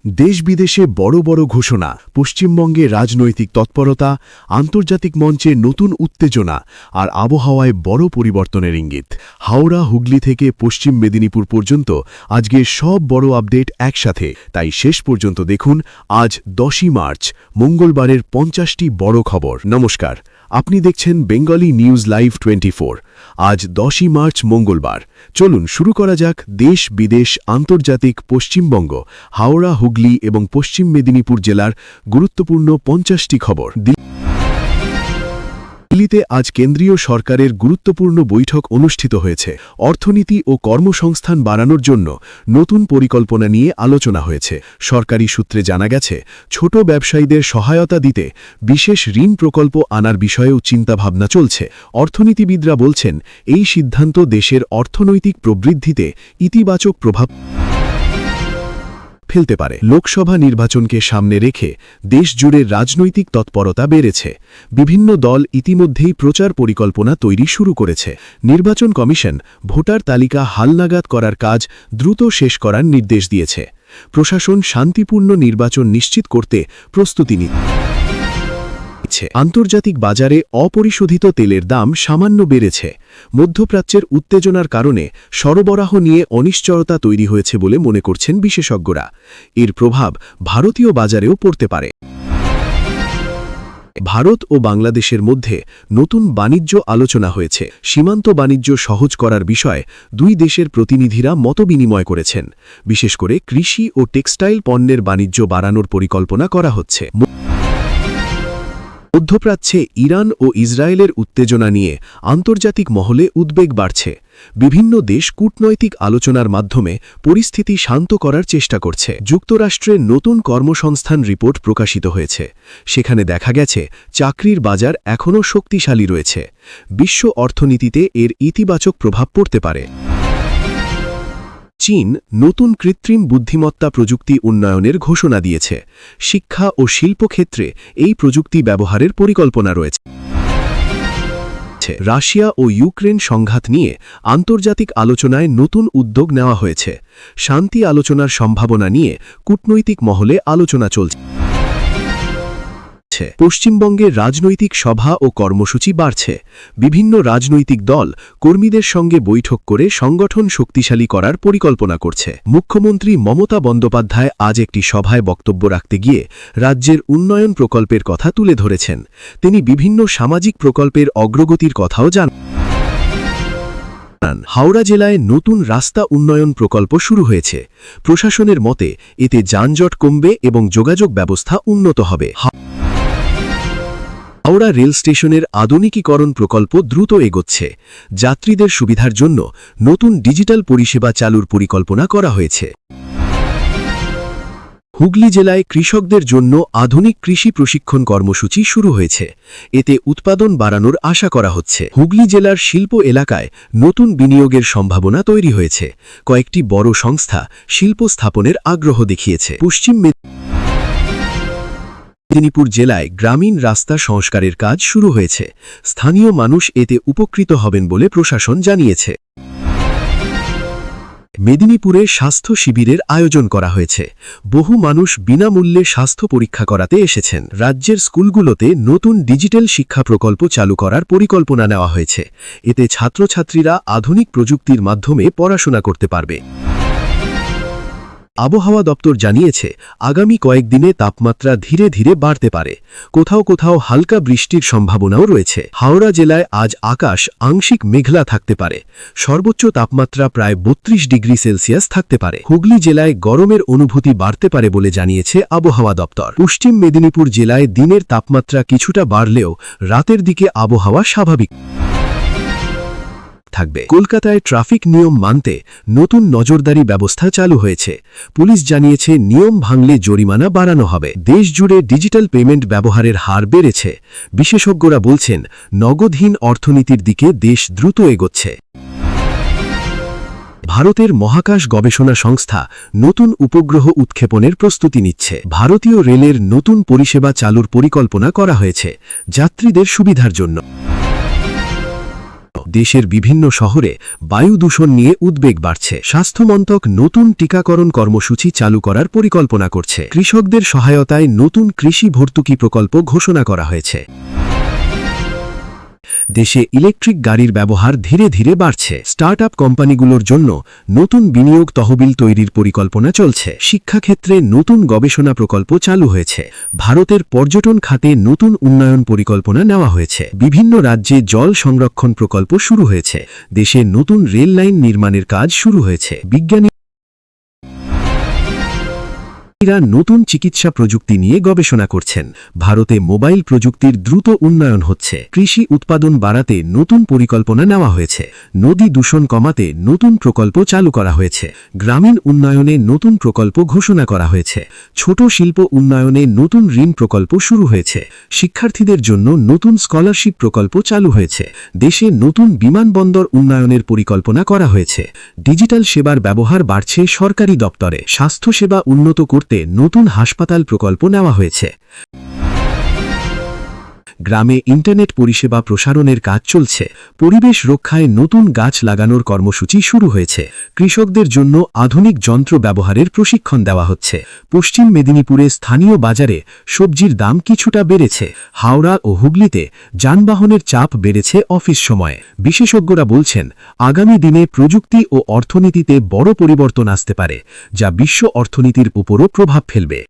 দেশ বিদেশে বড় বড় ঘোষণা, পশ্চিমবঙ্গে রাজনৈতিক তৎপরতা, আন্তর্জাতিক মঞ্চে নতুন উত্তেজনা আর আবহাওয়ায় বড় পরিবর্তনের ইঙ্গিত। হাওড়া হুগলি থেকে পশ্চিম মেদিনীপুর পর্যন্ত আজকের সব বড় আপডেট একসাথে, তাই শেষ পর্যন্ত দেখুন। আজ 10ই মার্চ, মঙ্গলবারের 50টি বড় খবর। নমস্কার, আপনি দেখছেন বেঙ্গলি নিউজ লাইভ 24। আজ 10ই মার্চ মঙ্গলবার। চলুন শুরু করা যাক দেশ বিদেশ, আন্তর্জাতিক, পশ্চিমবঙ্গ, হাওড়া হুগলি এবং পশ্চিম মেদিনীপুর জেলার গুরুত্বপূর্ণ 50টি খবর। দিল্লিতে আজ কেন্দ্রীয় সরকারের গুরুত্বপূর্ণ বৈঠক অনুষ্ঠিত হয়েছে। অর্থনীতি ও কর্মসংস্থান বাড়ানোর জন্য নতুন পরিকল্পনা নিয়ে আলোচনা হয়েছে। সরকারি সূত্রে জানা গেছে, ছোট ব্যবসায়ীদের সহায়তা দিতে বিশেষ ঋণ প্রকল্প আনার বিষয়েও চিন্তাভাবনা চলছে। অর্থনীতিবিদরা বলছেন, এই সিদ্ধান্ত দেশের অর্থনৈতিক প্রবৃদ্ধিতে ইতিবাচক প্রভাব ফেলতে পারে। লোকসভা নির্বাচনকে সামনে রেখে দেশজুড়ে রাজনৈতিক তৎপরতা বেড়েছে। বিভিন্ন দল ইতিমধ্যেই প্রচার পরিকল্পনা তৈরি শুরু করেছে। নির্বাচন কমিশন ভোটার তালিকা হালনাগাদ করার কাজ দ্রুত শেষ করার নির্দেশ দিয়েছে। প্রশাসন শান্তিপূর্ণ নির্বাচন নিশ্চিত করতে প্রস্তুতি নিচ্ছে। আন্তর্জাতিক বাজারে অপরিশোধিত তেলের দাম সামান্য বেড়েছে। মধ্যপ্রাচ্যের উত্তেজনার কারণে সরবরাহ নিয়ে অনিশ্চয়তা তৈরি হয়েছে বলে মনে করছেন বিশেষজ্ঞরা। এর প্রভাব ভারতীয় বাজারেও পড়তে পারে। ভারত ও বাংলাদেশের মধ্যে নতুন বাণিজ্য আলোচনা হয়েছে। সীমান্ত বাণিজ্য সহজ করার বিষয়ে দুই দেশের প্রতিনিধিরা মতবিনিময় করেছেন। বিশেষ করে কৃষি ও টেক্সটাইল পণ্যের বাণিজ্য বাড়ানোর পরিকল্পনা করা হচ্ছে। মধ্যপ্রাচ্যে ইরান ও ইসরায়েলের উত্তেজনা নিয়ে আন্তর্জাতিক মহলে উদ্বেগ বাড়ছে। বিভিন্ন দেশ কূটনৈতিক আলোচনার মাধ্যমে পরিস্থিতি শান্ত করার চেষ্টা করছে। যুক্তরাষ্ট্রের নতুন কর্মসংস্থান রিপোর্ট প্রকাশিত হয়েছে। সেখানে দেখা গেছে, চাকরির বাজার এখনও শক্তিশালী রয়েছে। বিশ্ব অর্থনীতিতে এর ইতিবাচক প্রভাব পড়তে পারে। চীন নতুন কৃত্রিম বুদ্ধিমত্তা প্রযুক্তি উন্নয়নের ঘোষণা দিয়েছে। শিক্ষা ও শিল্পক্ষেত্রে এই প্রযুক্তি ব্যবহারের পরিকল্পনা রয়েছে। রাশিয়া ও ইউক্রেন সংঘাত নিয়ে আন্তর্জাতিক আলোচনায় নতুন উদ্যোগ নেওয়া হয়েছে। শান্তি আলোচনার সম্ভাবনা নিয়ে কূটনৈতিক মহলে আলোচনা চলছে। পশ্চিমবঙ্গে রাজনৈতিক সভা ও কর্মসূচি বাড়ছে। বিভিন্ন রাজনৈতিক দল কর্মীদের সঙ্গে বৈঠক করে সংগঠন শক্তিশালী করার পরিকল্পনা করছে। মুখ্যমন্ত্রী মমতা বন্দ্যোপাধ্যায় আজ একটি সভায় বক্তব্য রাখতে গিয়ে রাজ্যের উন্নয়ন প্রকল্পের কথা তুলে ধরেছেন। তিনি বিভিন্ন সামাজিক প্রকল্পের অগ্রগতির কথাও জানান। হাওড়া জেলায় নতুন রাস্তা উন্নয়ন প্রকল্প শুরু হয়েছে। প্রশাসনের মতে এতে যানজট কমবে এবং যোগাযোগ ব্যবস্থা উন্নত হবে। হাওড়া রেল স্টেশনের আধুনিকীকরণ প্রকল্প দ্রুত এগোচ্ছে। যাত্রীদের সুবিধার জন্য নতুন ডিজিটাল পরিষেবা চালুর পরিকল্পনা করা হয়েছে। হুগলি জেলায় কৃষকদের জন্য আধুনিক কৃষি প্রশিক্ষণ কর্মসূচি শুরু হয়েছে। এতে উৎপাদন বাড়ানোর আশা করা হচ্ছে। হুগলি জেলার শিল্প এলাকায় নতুন বিনিয়োগের সম্ভাবনা তৈরি হয়েছে। কয়েকটি বড় সংস্থা শিল্প স্থাপনের আগ্রহ দেখিয়েছে। পশ্চিম মেদিনীপুর জেলায় গ্রামীণ রাস্তা সংস্কারের কাজ শুরু হয়েছে। স্থানীয় মানুষ এতে উপকৃত হবেন বলে প্রশাসন জানিয়েছে। মেদিনীপুরে স্বাস্থ্য শিবিরের আয়োজন করা হয়েছে। বহু মানুষ বিনামূল্যে স্বাস্থ্য পরীক্ষা করাতে এসেছেন। রাজ্যের স্কুলগুলোতে নতুন ডিজিটাল শিক্ষা প্রকল্প চালু করার পরিকল্পনা নেওয়া হয়েছে। এতে ছাত্রছাত্রীরা আধুনিক প্রযুক্তির মাধ্যমে পড়াশোনা করতে পারবে। আবহাওয়া দপ্তর জানিয়েছে, আগামী কয়েকদিনে তাপমাত্রা ধীরে ধীরে বাড়তে পারে। কোথাও কোথাও হালকা বৃষ্টির সম্ভাবনাও রয়েছে। হাওড়া জেলায় আজ আকাশ আংশিক মেঘলা থাকতে পারে। সর্বোচ্চ তাপমাত্রা প্রায় 32 ডিগ্রি সেলসিয়াস থাকতে পারে। হুগলি জেলায় গরমের অনুভূতি বাড়তে পারে বলে জানিয়েছে আবহাওয়া দপ্তর। পশ্চিম মেদিনীপুর জেলায় দিনের তাপমাত্রা কিছুটা বাড়লেও রাতের দিকে আবহাওয়া স্বাভাবিক থাকবে। কলকাতায় ট্রাফিক নিয়ম মানতে নতুন নজরদারি ব্যবস্থা চালু হয়েছে। পুলিশ জানিয়েছে, নিয়ম ভাঙলে জরিমানা বাড়ানো হবে। দেশজুড়ে ডিজিটাল পেমেন্ট ব্যবহারের হার বেড়েছে। বিশেষজ্ঞরা বলছেন, নগদহীন অর্থনীতির দিকে দেশ দ্রুত এগোচ্ছে। ভারতের মহাকাশ গবেষণা সংস্থা নতুন উপগ্রহ উৎক্ষেপণের প্রস্তুতি নিচ্ছে। ভারতীয় রেলের নতুন পরিষেবা চালুর পরিকল্পনা করা হয়েছে যাত্রীদের সুবিধার জন্য। দেশের বিভিন্ন শহরে বায়ু দূষণ নিয়ে উদ্বেগ বাড়ছে। স্বাস্থ্যমন্ত্রক নতুন টিকাকরণ কর্মসূচি চালু করার পরিকল্পনা করছে। কৃষকদের সহায়তায় নতুন কৃষি ভর্তুকি প্রকল্প ঘোষণা করা হয়েছে। দেশে ইলেকট্রিক গাড়ির ব্যবহার ধীরে ধীরে বাড়ছে। স্টার্টআপ কোম্পানিগুলোর জন্য নতুন বিনিয়োগ তহবিল তৈরির পরিকল্পনা চলছে। শিক্ষাক্ষেত্রে নতুন গবেষণা প্রকল্প চালু হয়েছে। ভারতের পর্যটন খাতে নতুন উন্নয়ন পরিকল্পনা নেওয়া হয়েছে। বিভিন্ন রাজ্যে জল সংরক্ষণ প্রকল্প শুরু হয়েছে। দেশে নতুন রেল লাইন নির্মাণের কাজ শুরু হয়েছে। বিজ্ঞানী নতুন চিকিৎসা প্রযুক্তি নিয়ে গবেষণা করছেন। ভারতে মোবাইল প্রযুক্তির দ্রুত উন্নয়ন হচ্ছে। কৃষি উৎপাদন বাড়াতে নতুন পরিকল্পনা নেওয়া হয়েছে। নদী দূষণ কমাতে নতুন প্রকল্প চালু করা হয়েছে। গ্রামীণ উন্নয়নে নতুন প্রকল্প ঘোষণা করা হয়েছে। ছোট শিল্প উন্নয়নে নতুন ঋণ প্রকল্প শুরু হয়েছে। শিক্ষার্থীদের জন্য নতুন স্কলারশিপ প্রকল্প চালু হয়েছে। দেশে নতুন বিমানবন্দর উন্নয়নের পরিকল্পনা করা হয়েছে। ডিজিটাল সেবার ব্যবহার বাড়ছে সরকারি দপ্তরে। স্বাস্থ্যসেবা উন্নত করতে নতুন হাসপাতাল প্রকল্প নেওয়া হয়েছে। গ্রামে ইন্টারনেট পরিষেবা প্রসারণের কাজ চলছে। পরিবেশ রক্ষায় নতুন গাছ লাগানোর কর্মসূচি শুরু হয়েছে। কৃষকদের জন্য আধুনিক যন্ত্র ব্যবহারের প্রশিক্ষণ দেওয়া হচ্ছে। পশ্চিম মেদিনীপুরে স্থানীয় বাজারে সবজির দাম কিছুটা বেড়েছে। হাওড়া ও হুগলিতে যানবাহনের চাপ বেড়েছে অফিস সময়ে। বিশেষজ্ঞরা বলছেন, আগামী দিনে প্রযুক্তি ও অর্থনীতিতে বড় পরিবর্তন আসতে পারে, যা বিশ্ব অর্থনীতির উপরও প্রভাব ফেলবে।